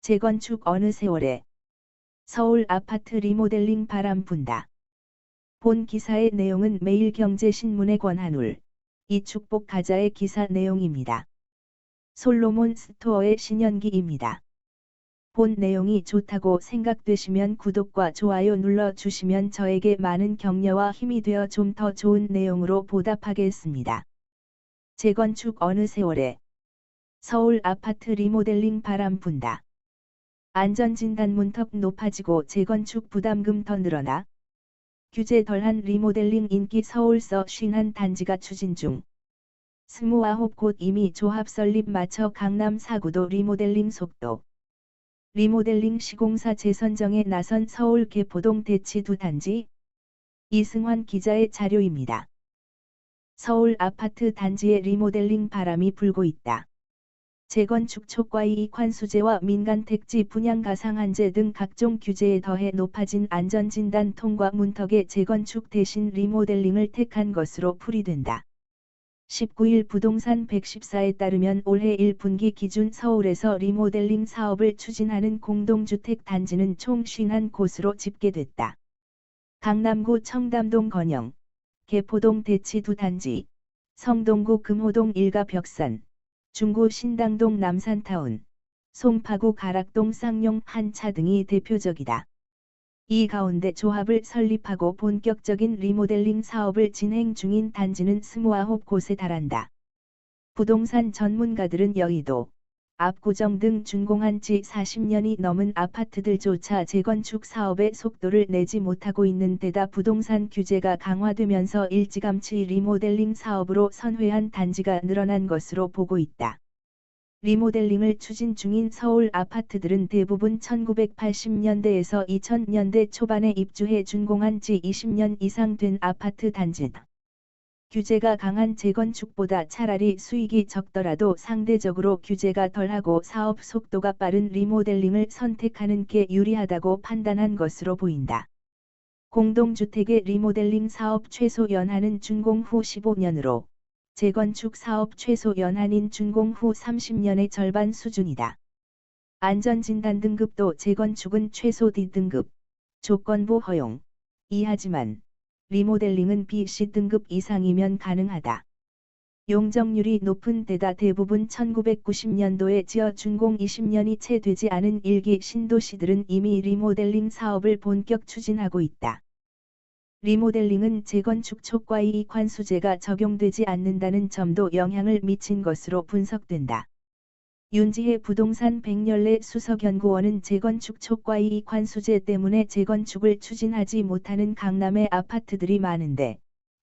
재건축 어느 세월에. 서울 아파트 리모델링 바람 분다. 본 기사의 내용은 매일경제신문의 권한울, 이축복 가자의 기사 내용입니다. 솔로몬 스토어의 신현기입니다. 본 내용이 좋다고 생각되시면 구독과 좋아요 눌러주시면 저에게 많은 격려와 힘이 되어 좀 더 좋은 내용으로 보답하겠습니다. 재건축 어느 세월에. 서울 아파트 리모델링 바람 분다. 안전진단 문턱 높아지고 재건축 부담금 더 늘어나. 규제 덜한 리모델링 인기 서울서 51단지가 추진 중. 29곳 이미 조합 설립 마쳐 강남 4구도 리모델링 속도. 리모델링 시공사 재선정에 나선 서울 개포동 대치 2단지. 이승환 기자의 자료입니다. 서울 아파트 단지에 리모델링 바람이 불고 있다. 재건축 초과이익 환수제와 민간 택지 분양 가상 한제 등 각종 규제에 더해 높아진 안전진단 통과 문턱에 재건축 대신 리모델링을 택한 것으로 풀이된다. 19일 부동산 114에 따르면 올해 1분기 기준 서울에서 리모델링 사업을 추진하는 공동주택 단지는 총 51곳으로 집계됐다. 강남구 청담동 건영, 개포동 대치 2단지, 성동구 금호동 일가 벽산, 중구 신당동 남산타운, 송파구 가락동 쌍용 한차 등이 대표적이다. 이 가운데 조합을 설립하고 본격적인 리모델링 사업을 진행 중인 단지는 29곳에 달한다. 부동산 전문가들은 여의도, 압구정 등 준공한 지 40년이 넘은 아파트들조차 재건축 사업의 속도를 내지 못하고 있는 데다 부동산 규제가 강화되면서 일찌감치 리모델링 사업으로 선회한 단지가 늘어난 것으로 보고 있다. 리모델링을 추진 중인 서울 아파트들은 대부분 1980년대에서 2000년대 초반에 입주해 준공한 지 20년 이상 된 아파트 단지다. 규제가 강한 재건축보다 차라리 수익이 적더라도 상대적으로 규제가 덜하고 사업 속도가 빠른 리모델링을 선택하는 게 유리하다고 판단한 것으로 보인다. 공동주택의 리모델링 사업 최소 연한은 준공 후 15년으로, 재건축 사업 최소 연한인 준공 후 30년의 절반 수준이다. 안전진단 등급도 재건축은 최소 D등급, 조건부 허용, 이하지만 리모델링은 B, C등급 이상이면 가능하다. 용적률이 높은 데다 대부분 1990년도에 지어 준공 20년이 채 되지 않은 일기 신도시들은 이미 리모델링 사업을 본격 추진하고 있다. 리모델링은 재건축 초과이익 환수제가 적용되지 않는다는 점도 영향을 미친 것으로 분석된다. 윤지혜 부동산 백열래 수석연구원은 재건축 초과이익 환수제 때문에 재건축을 추진하지 못하는 강남의 아파트들이 많은데,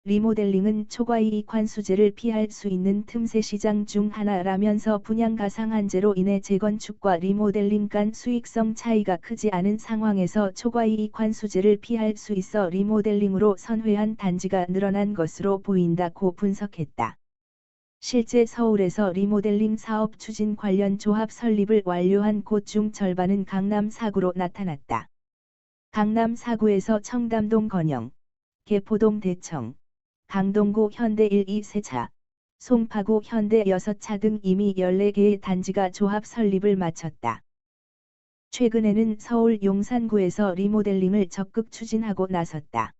리모델링은 초과이익 환수제를 피할 수 있는 틈새 시장 중 하나라면서 분양 가상 한제로 인해 재건축과 리모델링 간 수익성 차이가 크지 않은 상황에서 초과이익 환수제를 피할 수 있어 리모델링으로 선회한 단지가 늘어난 것으로 보인다고 분석했다. 실제 서울에서 리모델링 사업 추진 관련 조합 설립을 완료한 곳 중 절반은 강남 4구로 나타났다. 강남 4구에서 청담동 건영, 개포동 대청, 강동구 현대 1, 2, 세차, 송파구 현대 6차 등 이미 14개의 단지가 조합 설립을 마쳤다. 최근에는 서울 용산구에서 리모델링을 적극 추진하고 나섰다.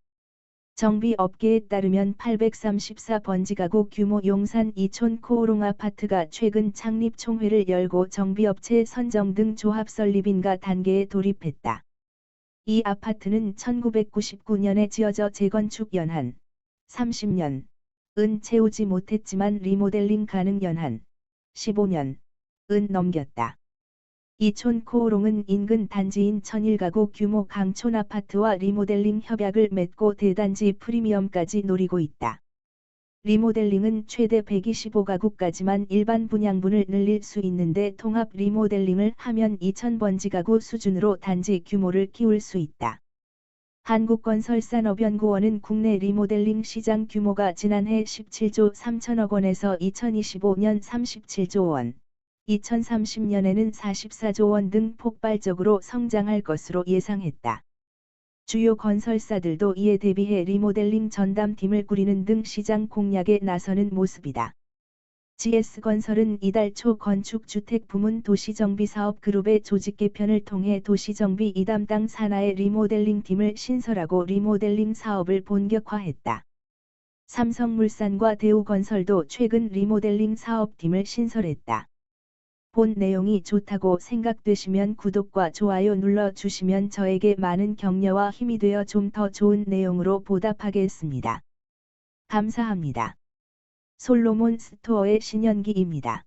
정비업계에 따르면 834번지 가구 규모 용산 이촌 코오롱 아파트가 최근 창립 총회를 열고 정비업체 선정 등 조합 설립인가 단계에 돌입했다. 이 아파트는 1999년에 지어져 재건축 연한 30년 은 채우지 못했지만 리모델링 가능 연한 15년 은 넘겼다. 이촌 코오롱은 인근 단지인 1001가구 규모 강촌 아파트와 리모델링 협약을 맺고 대단지 프리미엄까지 노리고 있다. 리모델링은 최대 125가구까지만 일반 분양분을 늘릴 수 있는데 통합 리모델링을 하면 2000번지 가구 수준으로 단지 규모를 키울 수 있다. 한국건설산업연구원은 국내 리모델링 시장 규모가 지난해 17조 3천억 원에서 2025년 37조 원, 2030년에는 44조 원 등 폭발적으로 성장할 것으로 예상했다. 주요 건설사들도 이에 대비해 리모델링 전담팀을 꾸리는 등 시장 공략에 나서는 모습이다. GS건설은 이달 초 건축주택 부문 도시정비사업 그룹의 조직 개편을 통해 도시정비 2담당 산하의 리모델링 팀을 신설하고 리모델링 사업을 본격화했다. 삼성물산과 대우건설도 최근 리모델링 사업팀을 신설했다. 본 내용이 좋다고 생각되시면 구독과 좋아요 눌러주시면 저에게 많은 격려와 힘이 되어 좀 더 좋은 내용으로 보답하겠습니다. 감사합니다. 솔로몬 스토어의 신현기입니다.